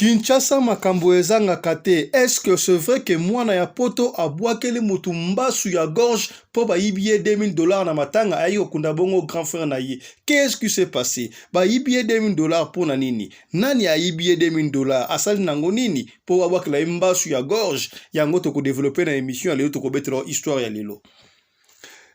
Kinshasa makambo ezanga kate. Est-ce que c'est vrai que mwana ya poto abwakeli mutu mbasu ya gorge po ba yibie $2000 na matanga ayi okunda bongo grand frère na ye? Qu'est-ce qui s'est passé? Ba yibie $2000 po na nini? Nani a yibie $2000? Asali nango nini? Po abwakela mbasu ya gorge yango toko développer na émission ya lelo toko betelo histoire ya lelo.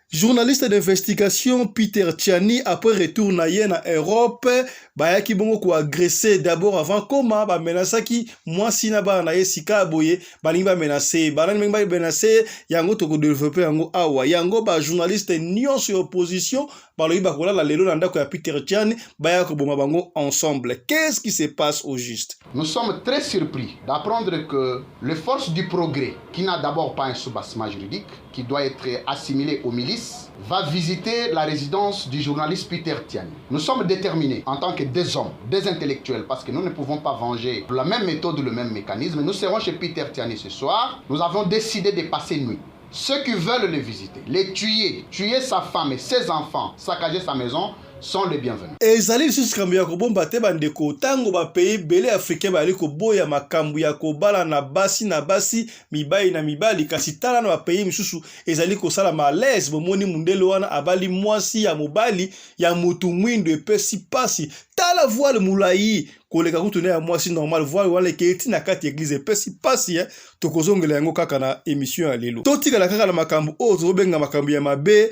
Journaliste d'investigation Peter Tchani après retour na ye na Europe bayaki bongo ko agresser d'abord avant comment ba menasaki mwasi na ba na ye sika boye balingi ba menacer banani ba menacer yango to ko développer yango awa yango ba journaliste nyonso opposition baloyi ba kola la lelo na ndako ya Peter Tchani baya ko boma bango ensemble. Qu'est-ce qui se passe au juste? Nous sommes très surpris d'apprendre que les forces du progrès, qui n'a d'abord pas un soubassement juridique, qui doit être assimilé aux milices, va visiter la résidence du journaliste Peter Tchani. Nous sommes déterminés en tant que des hommes, des intellectuels, parce que nous ne pouvons pas venger la même méthode, le même mécanisme. Nous serons chez Peter Tchani ce soir. Nous avons décidé de passer nuit. Ceux qui veulent le visiter, les tuer sa femme et ses enfants, saccager sa maison, sont les bienvenus. Ezali susu ya kobomba te bandeko tango ba pays belé africain ba liko boya makambu ya kobala na basi mibali na mibali kasi tala na ba pays misusu ezali ko sala malaise bomoni mundelo wana abali mwasi ya mobali ya mutu mwindo epesi pasi tala voile mulai koleka kutune ya mwasi normal voile wale keti na kati église epesi pasi tokozongela yango kaka na émission ya lelo totika la kaka na makambu ozo benga makambu ya mabe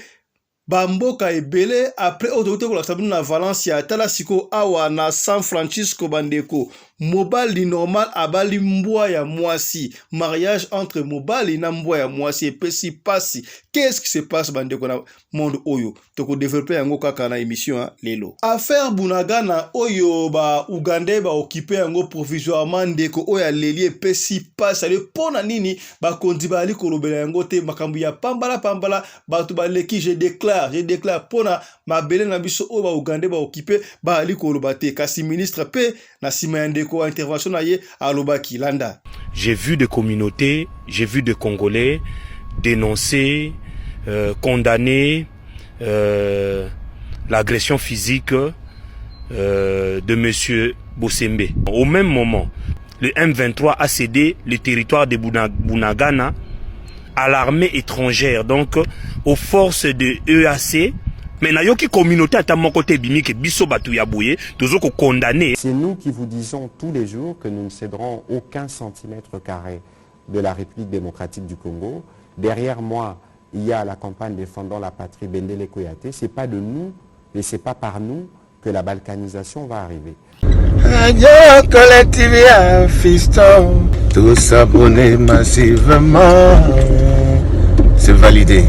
Bamboka ebele après autorité ko la sabine na Valencia tala siko awa na San Francisco bandeko mobali normal abali mbwa ya mwasi mariage entre mobali na mbwa ya mwasi epesi pasi. Qu'est-ce qui se passe bandeko na monde oyo toko développer yango kaka na émission lelo affaire Bunagana oyo ba Ugandais ba occuper yango provisoirement ndeko oya lelie epesi pasi ale pona nini ba kondi ba ali kolobela yango te makambu ya pambala batu ba leki je déclare pona mabele na biso oyo ba Ugandais ba occuper ba ali koloba te kasi ministre pe na sima ndeko intervention na ye alobaki landa. J'ai vu des communautés, j'ai vu des Congolais dénoncer, condamner l'agression physique de monsieur Bossembe. Au même moment, le M23 a cédé le territoire de Bunagana à l'armée étrangère, donc aux forces de EAC. Mais nayoki communauté à mon côté bimike biso batu ya boye toujours condamné. C'est nous qui vous disons tous les jours que nous ne céderons aucun centimètre carré de la République démocratique du Congo. Derrière moi, il y a la campagne défendant la patrie Bendele Koyate. C'est pas de nous et c'est pas par nous que la balkanisation va arriver. Radio Collectivia Fiston, tous abonnés massivement, c'est validé.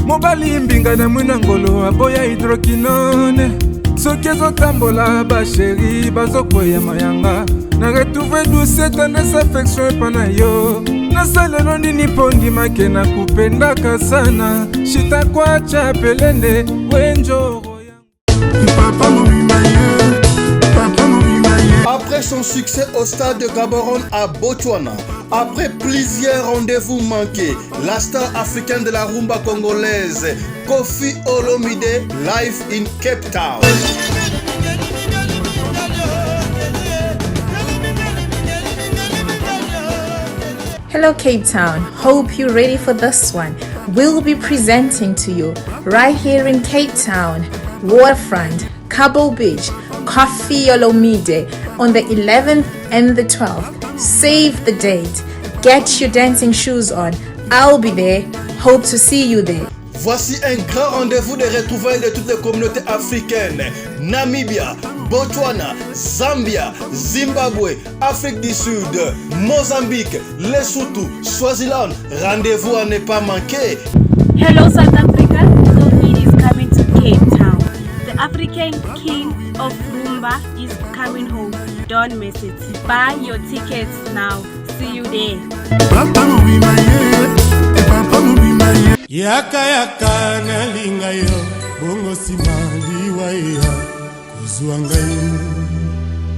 Mobali mbinga na mwina ngolo aboya hydroquinone soki ezotambola basheri bazokwea mayanga na retrouve douce tendresse affection epana yo nasalelo nini pondimake na kupendaka sana shita kwacha pelende wenjoro Après son succès au stade de Gaborone à Botswana, après plusieurs rendez-vous manqués, la star africaine de la rumba congolaise, Koffi Olomide, live in Cape Town. Hello Cape Town, hope you're ready for this one. We'll be presenting to you right here in Cape Town, Waterfront, Cabo Beach, Koffi Olomide on the 11th and the 12th. Save the date. Get your dancing shoes on. I'll be there. Hope to see you there. Voici un grand rendez-vous de retrouvailles de toutes les communautés africaines. Namibia, Botswana, Zambia, Zimbabwe, Afrique du Sud, Mozambique, Lesotho, Swaziland. Rendez-vous à ne pas manquer. Hello South Africa, Koffi is coming to Cape Town. The African king of rumba is coming home. Don't miss it. Buy your tickets now. See you there. Yaka na linga yo bongo simaliwa ya kuzwa ngai.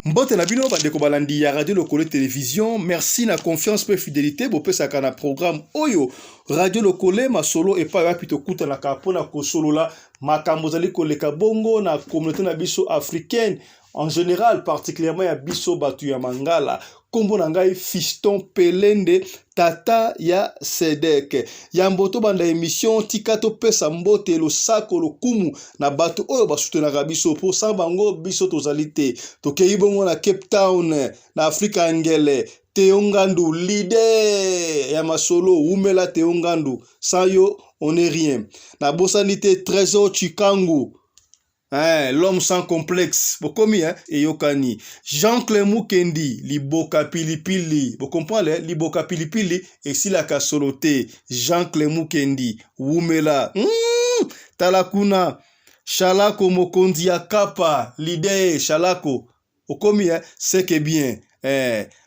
Mbote na bino bandeko balandi ya Radio Lokole Télévision, merci na confiance pe fidélité bopesaka na programme oyo Radio Lokole masolo epa wapi tokuta na kapona ko solola makambo zali koleka bongo na communauté na biso africaine en général particulièrement ya biso batu ya Mangala kombo na ngai Fiston Pelende tata ya Sedek ya mboto banda émission tikato pesa mbote lo sako lo kumu na bato oyo basutenaka biso po sa bango biso tozali te tokei bongo na Cape Town na Afrika ngele Teongandu leader ya masolo umela Teongandu sans yo on n'est rien na bosanité Trésor Chikangu. L'homme sans complexe. Vous comprenez, hein? Et Yokani. Jean-Claude Mukendi, Liboka Pilipili. Vous comprenez, Liboka Pilipili, et si la kasolote. Jean-Claude Mukendi, Wumela. Talakuna. Shalako Mokondi Akapa, leader, Shalako. Vous comprenez, hein? C'est que bien.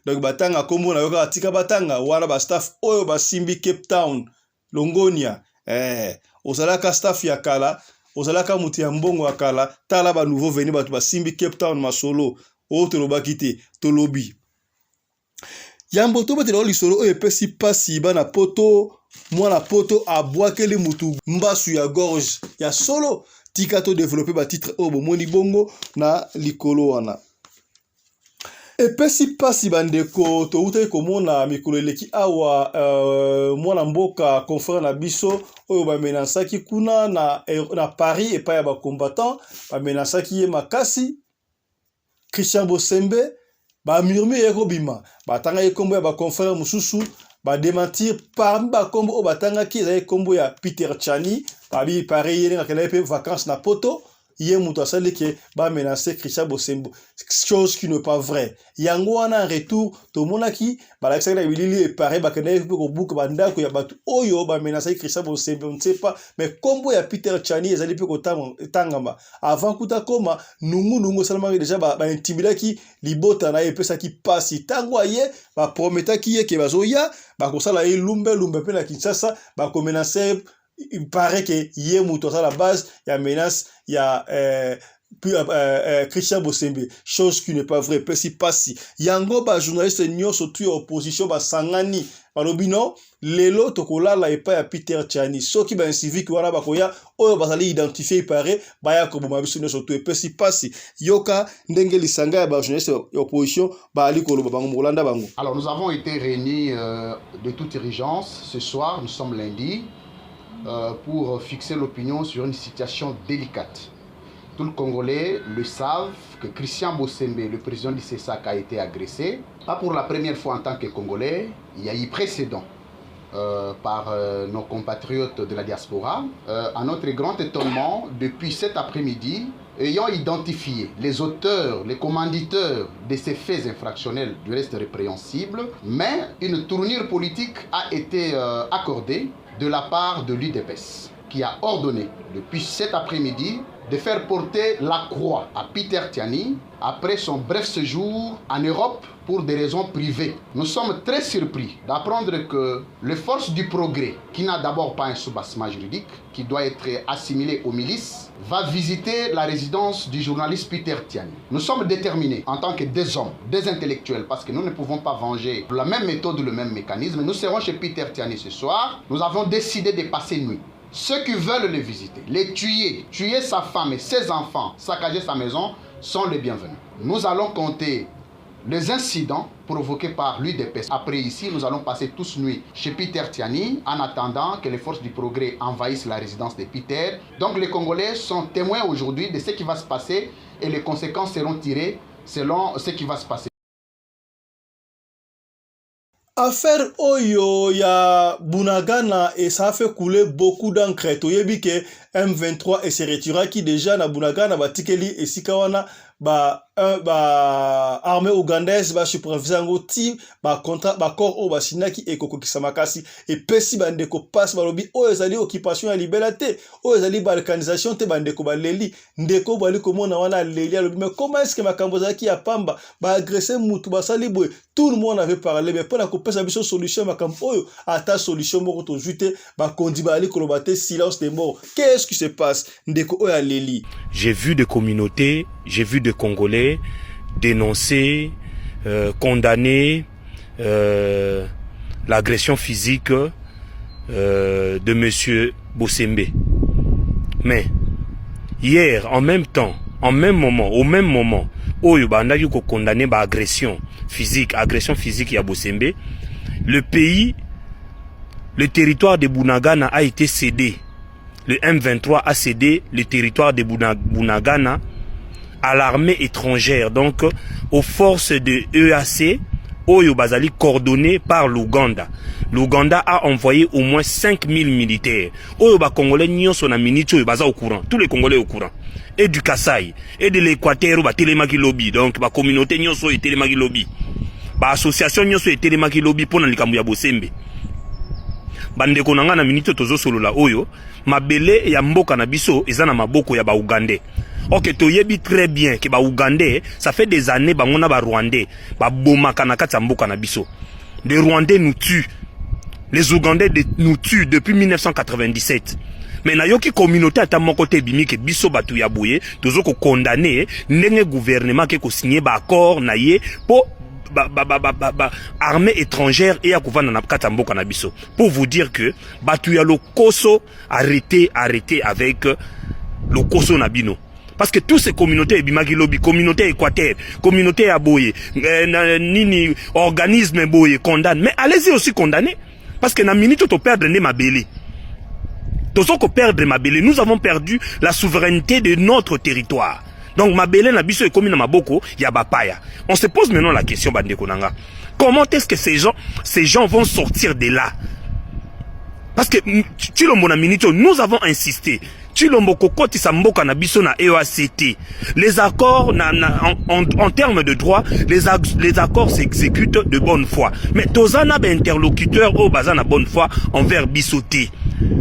Donc, Batanga, Kombo, na yoka, Tika Batanga, wala ba staff, oyo ba Simbi Cape Town, Longonia. Osalaka staff yakala. Ozalaka muti ya mbongo akala tala ba nouveau venu batu ba Simbi Cape Town masolo o tolobaki te tolobi yambo to betelo lisolo oyo epesi pasi bana poto mwana poto abwakeli mutu mbasu ya gorge ya solo tika to développer ba titre o bomoni bongo na likolo wana epesi pasi bandeko to utai komona mikolo eleki awa mwana mboka confrère na biso oyo bamenasaki kuna na Paris epai ya bacombattant bamenasaki ye makasi Christian Bosembe bamurmure ekobima batanga ye kombo ya baconfrère mosusu badementir parmi bakombo oyo batangaki ezali kombo ya Peter Chani babi pareil ye ngakela pe vacances na poto Yé muto asali ke ba menacer Christian Bosembo, chose qui n'est pas vrai. Yango wana en retour to monaki ba la na bilili et pareil ba kena ko buku banda ko ya batu oyo ba menacer Christian Bosembo, on ne sait pas mais kombo ya Peter Chani ezali pe ko tangamba avant kuta koma nungu seulement déjà ba intimidaki libota na epesa ki pasi tango ye ba prometaki ye ke bazoya ba ko sala lumbe pe na Kinshasa ba ko menacer. Il paraît que yé muto à la base il y a menace il y a Christian Bosembe, chose qui n'est pas vraie. Pesi pasi yango ba journaliste nyonso tu opposition ba sangani balobino lelo tokola la epa ya Peter Chani soki ba civique wana bakoya oyo bazali identifier paraît ba ya ko boma biso nyonso tu pesi pasi yoka ndenge lisanga ya ba journaliste opposition ba ali ko loba bango molanda bango. Alors nous avons été réunis de toute urgence ce soir, nous sommes lundi. Pour fixer l'opinion sur une situation délicate. Tous les Congolais le savent que Christian Bosembe, le président du CESAC, a été agressé. Pas pour la première fois en tant que Congolais, il y a eu précédent par nos compatriotes de la diaspora. À notre grand étonnement, depuis cet après-midi, ayant identifié les auteurs, les commanditeurs de ces faits infractionnels du reste répréhensible, mais une tournure politique a été accordée de la part de l'UDPS, qui a ordonné depuis cet après-midi de faire porter la croix à Peter Tiani après son bref séjour en Europe pour des raisons privées. Nous sommes très surpris d'apprendre que les forces du progrès, qui n'a d'abord pas un soubassement juridique, qui doit être assimilé aux milices, va visiter la résidence du journaliste Peter Tiani. Nous sommes déterminés en tant que des hommes, des intellectuels, parce que nous ne pouvons pas venger la même méthode, le même mécanisme. Nous serons chez Peter Tiani ce soir. Nous avons décidé de passer nuit. Ceux qui veulent le visiter, les tuer sa femme et ses enfants, saccager sa maison, sont les bienvenus. Nous allons compter les incidents provoqués par l'UDPS. Après ici, nous allons passer tous nuit chez Peter Tiani en attendant que les forces du progrès envahissent la résidence de Peter. Donc les Congolais sont témoins aujourd'hui de ce qui va se passer et les conséquences seront tirées selon ce qui va se passer. Affaire Oyo ya Bunagana et ça a fait couler beaucoup d'encre. Toyebi ke M23 et se retira qui déjà na Bunagana batikeli et sikawana ba armée ougandaise ba superviseur ngoti ba contrat ba corps o ba sinaki ekoko kisamakasi et pesi bandeko passe balobi o ezali occupation ya liberté o ezali balkanisation te bandeko baleli ndeko bali komona wana leli alobi mais comment est-ce que makambo zaki ya pamba ba agresser mutu ba salibwe tout le monde avait parlé mais pour la kopesa biso solution makambo oyo ata solution moko to jute ba kondi bali kolobate silence des morts. Qu'est-ce qui se passe ndeko o ya leli? J'ai vu des communautés, j'ai vu des Congolais dénoncer, condamner l'agression physique de monsieur Bosembe. Mais hier, en même temps, au même moment, Oyo bandaki ko condamné par agression physique ya Bosembe, le pays, le territoire de Bunagana a été cédé. Le M23 a cédé le territoire de Bunagana à l'armée étrangère, donc aux forces de EAC, Oyo Bazali coordonné par l'Ouganda. L'Ouganda a envoyé au moins 5000 militaires. Oyo ba Congolais nyon son aminiti Oyo Baza au courant. Tous les Congolais au courant. Et du Kasaï, et de l'Équateur, ba Télémaki Lobby. Donc ba communauté nyon so et Télémaki Lobby. Ba association nyon so et Télémaki Lobby pour na likambu ya Bosembe. Bande konanga na minito tozo solo la Oyo, mabele ya mboka na biso ezana maboko ya ba Ougandais. Ok, toyebi très bien que ba Ougandais, ça fait des années ba ngona ba Rwandais, ba bomaka na kati ya mboka na biso. Les Rwandais nous tuent. Les Ougandais nous tuent depuis 1997. Mais na yoki communauté ata moko te bimi ke biso batu ya boye, tozo ko condamner ndenge gouvernement ke ko signer ba accord na ye po armée étrangère et à kouvana na kati ya mboka na biso. Pour vous dire que batu ya lokoso arrêtez avec le koso na bino. Parce que tous ces communautés, Bimagi Lobby, communauté Équateur, communauté Aboye, nini, organisme Boye, condamne. Mais allez-y aussi condamner. Parce que na minute to perdre ne mabele. Tozo ko perdre mabele. Nous avons perdu la souveraineté de notre territoire. Donc mabele na biso et commune maboko, ya bapaya. On se pose maintenant la question, Bande Konanga. Comment est-ce que ces gens vont sortir de là? Parce que, nous avons insisté. Les accords, en termes de droit, les accords s'exécutent de bonne foi. Mais Tozana interlocuteur au bazana bonne foi envers Bissoté.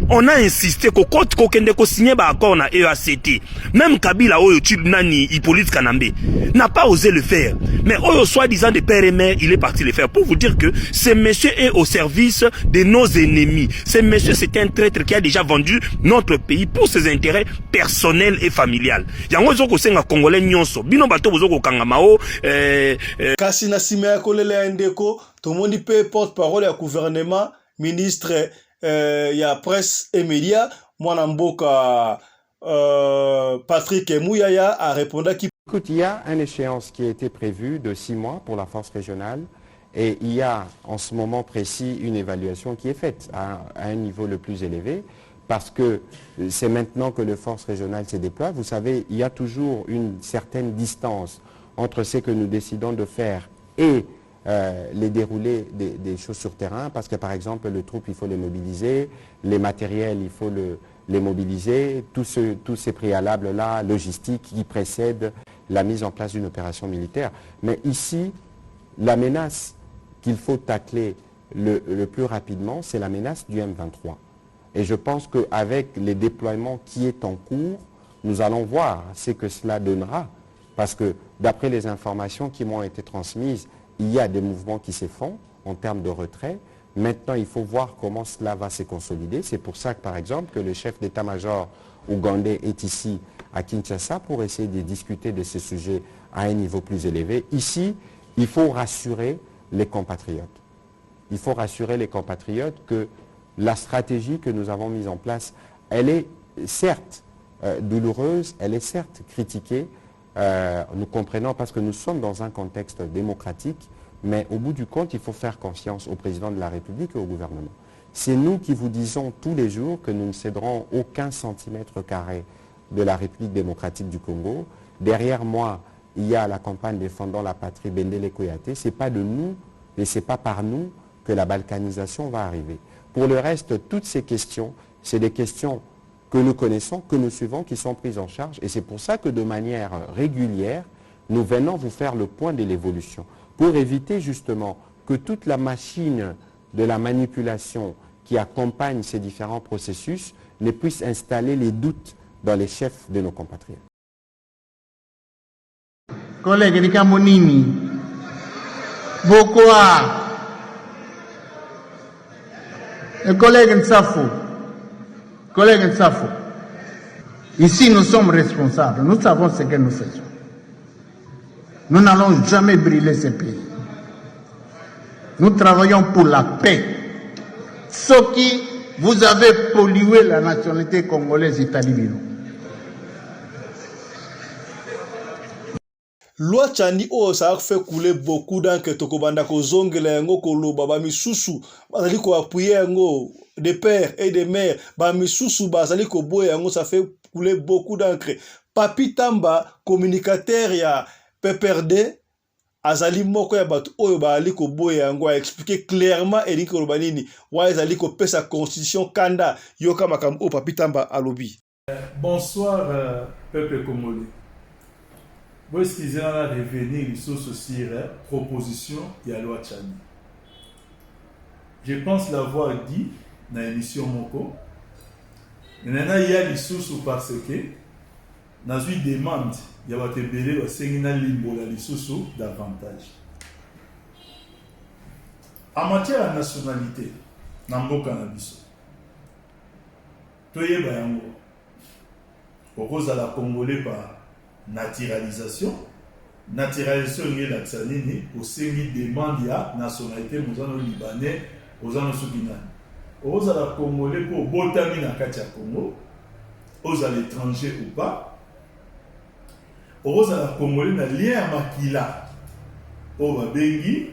On a insisté qu'au côté qu'on signé un accord na EACT. Même Kabila Oyo Nani Hippolyte Kanambe n'a pas osé le faire. Mais Oyo soi-disant de père et mère, il est parti le faire. Pour vous dire que ce monsieur est au service de nos ennemis. Ce monsieur, c'est un traître qui a déjà vendu notre pays pour ses intérêts personnels et familiales. Yango zoko senga Congolais nyonso. Bino bato bozoko kangamao. Kasi na sima ya kolele ndeko, tomoni pe porte-parole ya gouvernement, ministre ya presse et médias, mwana mboka Patrick Mouyaya a répondu qu'il... Écoute, il y a une échéance qui a été prévue de 6 mois pour la force régionale et il y a en ce moment précis une évaluation qui est faite à un niveau le plus élevé parce que c'est maintenant que les forces régionales se déploient. Vous savez, il y a toujours une certaine distance entre ce que nous décidons de faire et les déroulés des choses sur terrain, parce que par exemple les troupes il faut les mobiliser, les matériels il faut les mobiliser, tous ces préalables là, logistiques qui précèdent la mise en place d'une opération militaire. Mais ici, la menace qu'il faut tacler le plus rapidement, c'est la menace du M23. Et je pense qu'avec les déploiements qui est en cours, nous allons voir ce que cela donnera, parce que d'après les informations qui m'ont été transmises, il y a des mouvements qui se font en termes de retrait. Maintenant, il faut voir comment cela va se consolider. C'est pour ça que, par exemple, que le chef d'état-major ougandais est ici à Kinshasa pour essayer de discuter de ces sujets à un niveau plus élevé. Ici, il faut rassurer les compatriotes. Il faut rassurer les compatriotes que la stratégie que nous avons mise en place, elle est certes douloureuse, elle est certes critiquée. Nous comprenons parce que nous sommes dans un contexte démocratique, mais au bout du compte, il faut faire confiance au président de la République et au gouvernement. C'est nous qui vous disons tous les jours que nous ne céderons aucun centimètre carré de la République démocratique du Congo. Derrière moi, il y a la campagne défendant la patrie Bendele Koyate. Ce n'est pas de nous et ce n'est pas par nous que la balkanisation va arriver. Pour le reste, toutes ces questions, c'est des questions que nous connaissons, que nous suivons, qui sont prises en charge. Et c'est pour ça que de manière régulière, nous venons vous faire le point de l'évolution, pour éviter justement que toute la machine de la manipulation qui accompagne ces différents processus ne puisse installer les doutes dans les chefs de nos compatriotes. Collègue Rikamonini, Bokoa, collègue Nsafo, ici nous sommes responsables, nous savons ce que nous faisons. Nous n'allons jamais brûler ce pays. Nous travaillons pour la paix. Ce qui vous avez pollué la nationalité congolaise italienne. loi Tchani ça a fait couler beaucoup d'encre tokobanda ko zongela yango koloba ba misusu bazali ko appuyer yango des pères et des mères ba misusu bazali ko boya yango ça fait couler beaucoup d'encre. Papi Tamba communicateur ya PPRD azali moko ya bato oyo bazali ko boya yango a expliquer clairement Eri koloba nini wa azali ko pesa constitution kanda yoka makambo o Papi Tamba alobi. Bonsoir peuple congolais. Vous excusez à revenir sur proposition de la loi Tchani. Je pense l'avoir dit dans l'émission Moko. Maintenant, il y a des sources parce que dans une demande, il y a des bébés qui ont des sources davantage. En matière de nationalité, dans le cannabis, tout est bien. Au cause de la Congolais par naturalisation est l'accès au sein demande la nationalité aux libanais aux soudanais aux la congolais pour botami na kati ya Congo aux l'étranger ou pas aux la congolais na lien à makila au babengi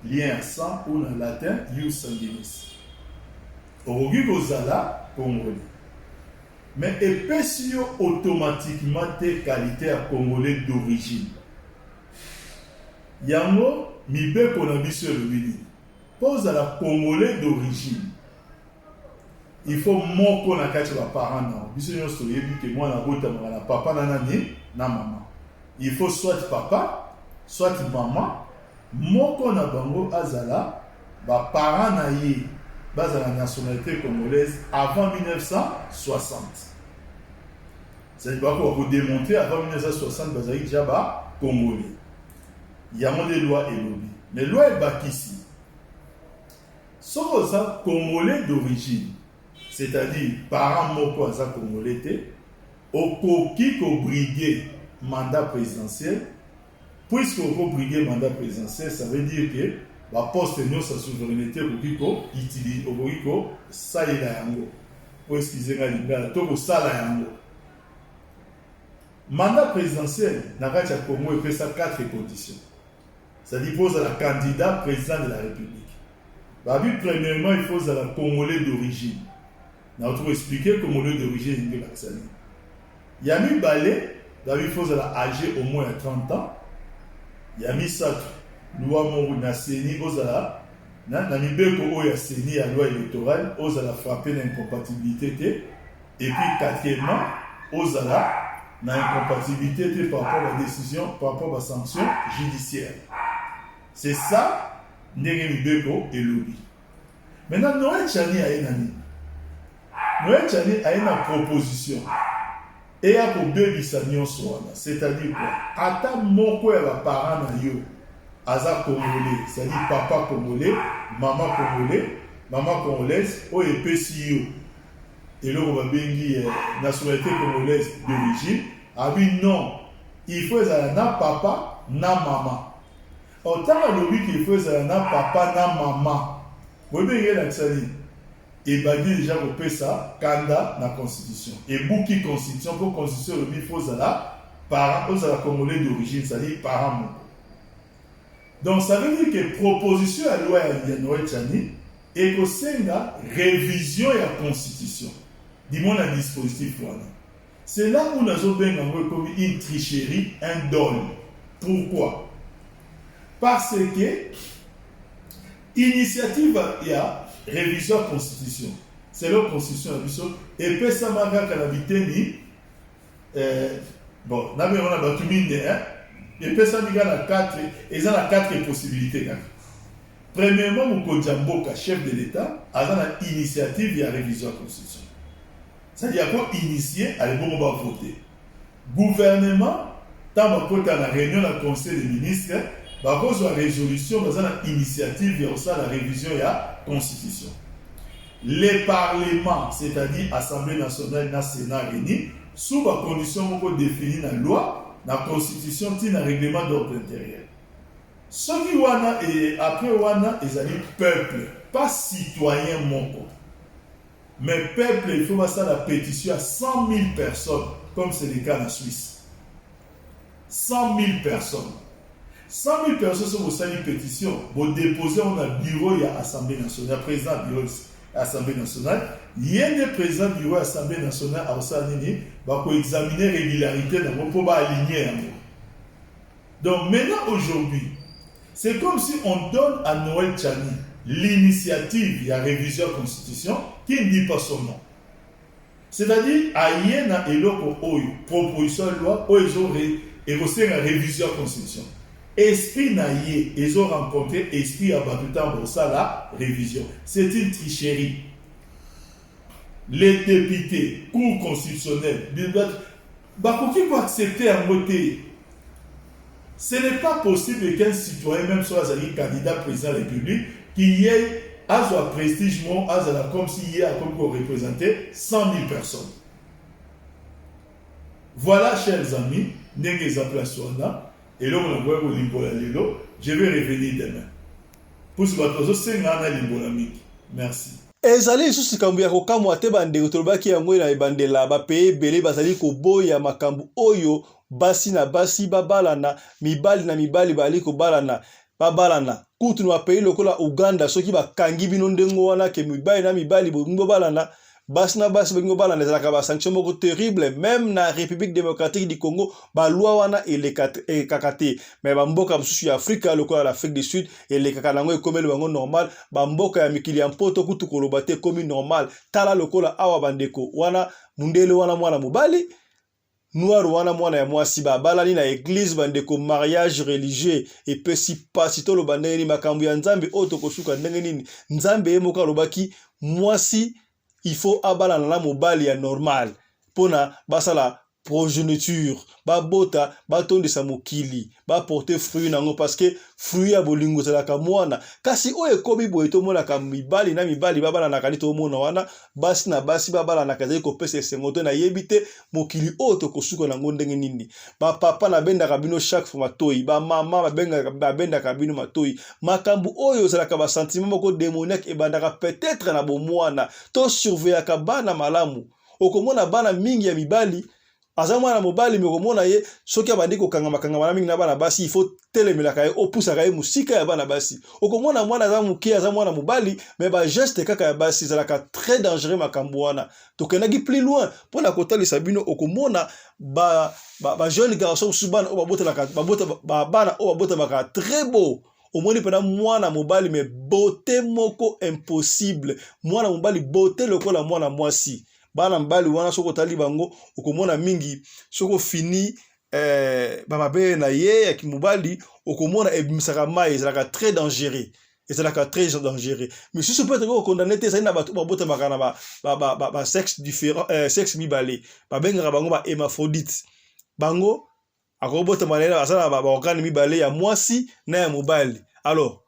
lien à sang ou na latin ius sanguinis au kozala congolais. Mais épaisse automatiquement tes qualités à congolais d'origine. Yango, mibe konabisyo le bini. Pose à la congolais d'origine. Il faut moko na kati ba parents na. Biso nyo so yebi ke moi na bota na papa na nani na maman. Il faut soit papa, soit maman. Moko na bango azala ba parents na ye. Base à la nationalité congolaise avant 1960. C'est-à-dire qu'on va démontrer avant 1960, Bazari Djaba, Congolais. Il y a des lois et lobby. Mais loi est bâtie ici. Sauf ça, Congolais d'origine, c'est-à-dire parents moko à Congolais, au coquille au briguer mandat présidentiel, puisque au briguer mandat présidentiel, ça veut dire que la poste de sa souveraineté au Kiko utilise au Kiko ça y est yango pour excuser la libéral to ça la yango mandat présidentiel na kati ya Congo et ça 4 conditions. Ça dispose à la candidat président de la République. Bah oui, premièrement il faut à la congolais d'origine. Na autre expliquer congolais d'origine de l'accent. Il y a mis balé, bah il faut à la âgé au moins 30 ans. Il y a mis ça loi mongo na seni ozala na mibeko oyo ya seni ya loi électorale ozala frapper l'incompatibilité et puis quatrièmement ozala na incompatibilité par rapport à la décision par rapport à la sanction judiciaire. C'est ça ndenge mibeko et lobby. Maintenant Noël Tchani a une Noël Tchani a une proposition et a pour deux nyonso wana, c'est-à-dire quoi ata moko ya ba parents na yo Aza congolais, c'est-à-dire papa congolais, maman congolaise, ou EPCIO. Et là, on va bien nationalité congolaise d'origine. Ah oui, non. Il faut na papa, na maman. Autant à l'objet qu'il faut na papa, na maman. Vous voyez bien l'accent. Et bah déjà, on peut ça, Kanda, na constitution. Et bouki constitution, pour constitution, il faut ça parents, aux congolais d'origine, c'est-à-dire parents. Donc ça veut dire que proposition à loi ya Noël Tchani et que c'est la révision de la constitution. Dis-moi le dispositif voilà. C'est là où nous avons bien comme une tricherie, un dol. Pourquoi? Parce que initiative il y a révision de la constitution. C'est la constitution et puis ça m'a fait qu'à ni bon, n'a on a battu mine hein. Et puis ça il y a quatre possibilités. Premièrement, Moukondjamboka, chef de l'État, a une initiative de la révision de la Constitution. C'est-à-dire qu'il faut initier à l'époque où on va voter. Gouvernement, tant que la réunion du Conseil des ministres, il y a une résolution, il y a une initiative de la révision de la Constitution. Les parlements, c'est-à-dire l'Assemblée nationale et le Sénat réunis, sous la condition définie dans la loi, la Constitution tient un règlement d'ordre intérieur. Ce qui wana et après wana, ils allaient peuple, pas citoyen moko. Mais peuple, il faut passer la pétition à 100 000 personnes, comme c'est le cas en Suisse. 100 000 personnes. 100 000 personnes sont au une pétition. Vous déposez on a bureau, il y a Assemblée nationale, président du bureau Assemblée nationale. Il y a des présidents du bureau Assemblée nationale à Osanini, pour examiner régularité, pour aligner. Donc maintenant, aujourd'hui, c'est comme si on donne à Noël Tchani l'initiative, il y a révision de la Constitution, qui ne dit pas son nom. C'est-à-dire, il y a une proposition de loi où ils ont la révision de la Constitution. Esprit naïe, ils ont rencontré esprit à Batoutan pour ça, la révision. C'est une tricherie. Les députés, cour constitutionnelle, qui vont accepter un voter. Ce n'est pas possible qu'un citoyen, même soit un candidat président de la République, qui ait un prestige, comme s'il y a comme représenté 100 000 personnes. Voilà, chers amis, et là, je vais revenir demain. Pour ce que merci. ezali lisusu kambu ya kokamwa te bandeko tolobaki yango na ebandela bapaye ebele bazali koboya makambu oyo basi na basi babalana mibali na mibali bali kobalana babalana kutu na bapaye lokola Uganda soki bakangi bino ndengo wana ke mibali na mibali bobalana basi na basi bingo balana ezalaka ba sanction moko terrible même na République démocratique du Congo ba loi wana ekakate mais ba mboka msusu ya Afrika lokola l'Afrique du Sud elekaka nango ekomeli bango normal ba mboka ya mikili ya mpoto kutu koloba te komi normal tala lokola awa bandeko wana mundele wana mwana mobali noir wana mwana ya mwasi babalani na église bandeko mariage religieux epesi pasi tolo bandeni makambu ya nzambe oto kosuka ndenge nini nzambe yemoka lobaki mwasi il faut abalana na mobali ya normal pona basala progéniture babota batondisa mokili ba porter fruit nango parce que fruit ya bolingo zelaka mwana kasi oye kobi boye to mona ka mibali na mibali babala na kali to mona wana basi na basi babala na kaze ko pesa sengoto na yebite mokili oto kosuka nango ndenge nini ba papa na benda kabino chaque fois matoi ba mama ba benda kabino matoi makambu oyo zelaka ba sentiment moko démoniaque e bandaka peut-être na bomwana to surveiller ka bana malamu okomona bana mingi ya mibali aza mwana mobali mekomona ye soki abandi kokanga makanga mingi na bana basi il faut telemelaka ye opusaka ye musika ya bana basi okomona mwana aza muke aza mwana mobali mais ba geste kaka ya basi ezalaka très dangereux makambo wana tokendaki plus loin mpona kotalisa bino okomona ba jeune garçon subana o bana o babotamaka très beau omoni pena mwana mobali mais beauté moko impossible mwana mobali beauté lokola mwana mwasi bana mbali wana soko tali bango okomona mingi soko fini bamabe na ye ya kimubali okomona ebimisaka mai ezalaka très dangereux mais si ce peut être condamné te na bato babota makana ba sexe différent sexe mibale babengaka bango ba hermaphrodite bango akobota manela asala ba organe mibale ya mwasi na ya mobali alors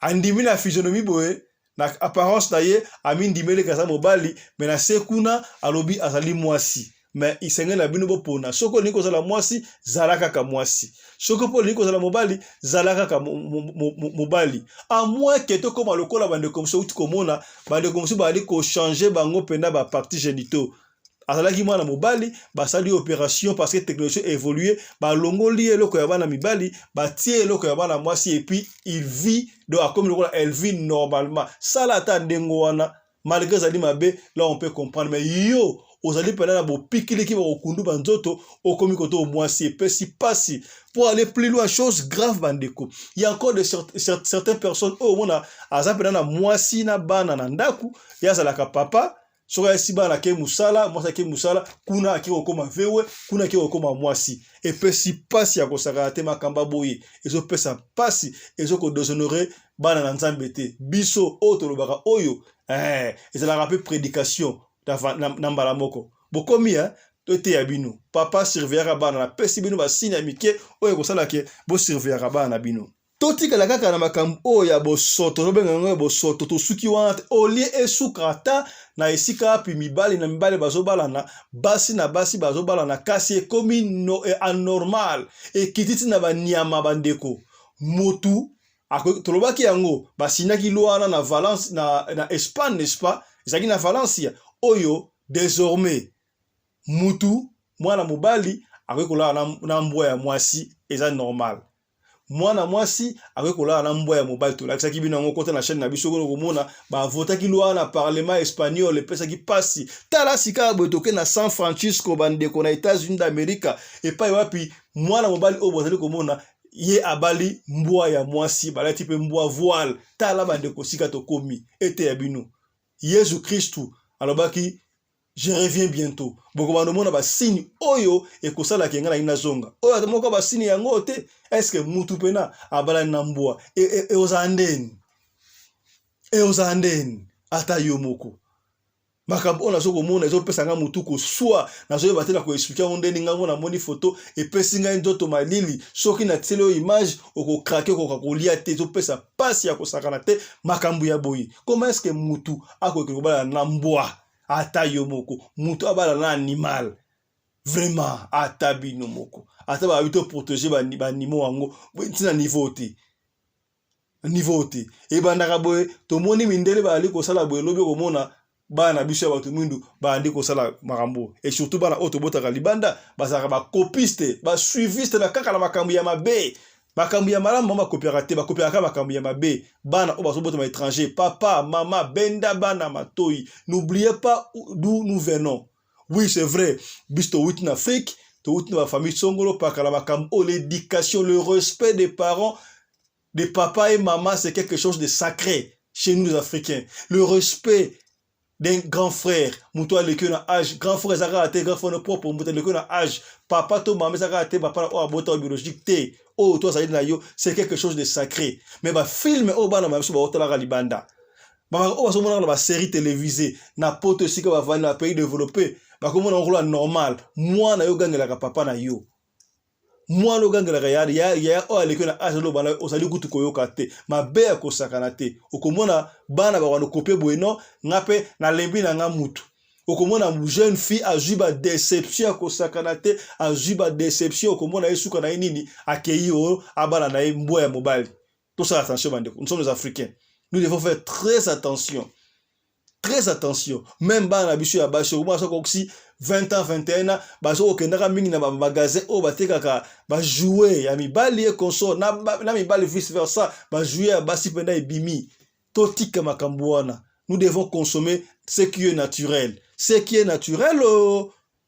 andimi na physionomie boye na apparence na ye amindimele kasa mobali mais na sekuna alobi azali mwasi mais isengela bino bopona soko niko zala mwasi zalaka ka mwasi soko po niko zala mobali zalaka ka mobali a moins que to comme lokola bande comme ça uti komona bande comme ça bali ko changer bango penda ba partie génitaux azalaki mwana mobali basali opération parce que technologie évolué ba longoli eloko ya bana mibali ba tie eloko ya bana mwasi et puis il vit donc comme lokola elle vit normalement ça la ta ndengo wana malgré zali mabe là on peut comprendre mais yo ozali pena na bo pikili ki ba okundu banzoto okomi koto mwasi epesi pasi pour aller plus loin chose grave bandeko il y a encore de certaines personnes au mona azapena na mwasi na bana na ndaku ya zalaka papa soka siba na ke musala mwasa ke musala kuna ki okoma vewe kuna ki okoma mwasi epesi pasi ya kosaka te makamba boye ezo pesa pasi ezo ko déshonorer bana na nzambe te biso oto lobaka oyo ezala rappel prédication na mbala moko bokomi tote ya bino papa surveillera bana na pesi bino ba signe mike oyo kosala ke bo surveillera bana bino totikala kaka na makambo oyo ya bosoto lobenga ngo bosoto tosuki wana olie esukata na esika api mibali na mibali bazobalana basi na basi bazobalana kasi ekomi anormal ekititi na banyama bandeko motu tolobaki yango basinyaki lwana na Valence na Espagne n'est-ce pas ezaki na Valencia oyo désormais mutu mwana mobali akoki kolala na mbwa ya mwasi eza normal. Mwana mwasi akoki kolala na mbwa ya mobali tolakisaki bino yango kota na chaîne na biso kono komona bavotaki loi na parlement espagnol epesaki pasi tala sika boye toke na San Francisco bandeko na États-Unis d'Amérique epai wapi mwana mobali oyo bozali komona ye abali mbwa ya mwasi balati pe mbwa voile tala bandeko sika tokomi ete ya bino. Yesu Kristu alobaki je reviens bientôt. Boko bandomona ba signe oyo ekosala kenga na ina zonga. Oyo atamoko ba signe yango te. Est-ce que mutu pena abala na mbwa e ozandeni. E ozandeni ata yomoko. Makambo ona soko mona ezo pesa nga mutu ko swa na zo batela ko expliquer ondeni ngango na moni photo e pesi nga ndoto malili soki na tele image oko craquer ko kolia te zo pesa pasi ya kosakana te makambo ya boyi. Comment est-ce que mutu akoki kobala na mbwa ata yomoko mutu abala na animal vraiment ata bino moko ata ba bito protéger ba nimo wango tina niveau te e bandaka boye to moni mindele ba ali ko sala boye lobi ko mona bana biso ba to mwindu ba andi ko sala makambo et surtout bana auto botaka libanda bazaka ba copiste ba suiviste na kaka na makambo ya mabe makambo ya malamu mama kopiaka te bakopiaka makambo ya mabe bana o bazobota ma étranger papa mama benda bana matoi n'oubliez pas d'où nous venons. Oui c'est vrai bisto wit en Afrique to wit na famille songolo pakala makambo l'éducation le respect des parents des papa et maman c'est quelque chose de sacré chez nous les Africains. Le respect d'un grand frère, mutua leke na âge, grand frère zaka ate, grand frère propre, mutua leke na âge, papa to maman zaka ate, papa o abota biologique te, oh toi ça na yo, c'est quelque chose de sacré. Mais ba film o bana mabiso ba otala ga libanda. Ba o ba so mona ba série télévisée, na poto sika ba vana na pays développé, ba ko mona rôle normal, moi na yo gangela ka papa na yo. Moi lo gangela ka ya o aleke na âge lo bana o sali kutu koyoka te, mabe ya kosakana te. Okomona bana ba wana kopie boyeno ngape na lembi na nga mutu. Okomona jeune fille a juba déception kosakana te, a juba déception okomona esuka na nini akeyi o abana na mbwa ya mobali. Tout ça attention bandeko, nous sommes les Africains. Nous devons faire très attention. Très attention. Même bana biso ya baso ko maso ko 20 ans 21 ans baso ko kendaka mingi na ba magasin o batekaka ba jouer ya mibali e console na mibali vice versa ba jouer ya basi penda ebimi totika makambo wana. Nous devons consommer ce qui est naturel. Ce qui est naturel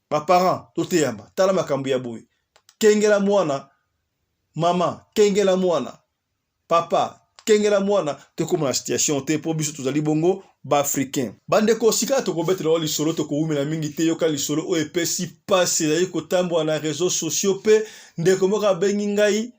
ba parents toteyamba tala makambo ya boy. Kengela mwana mama, kengela mwana papa, kengela mwana te comme la situation te po biso tozali bongo ba africain. Bande ko sika to ko betela li solo to ko umela mingi te yoka li solo o epesi passe ya ko tambo na réseaux sociaux pe ndeko moka bengi ngai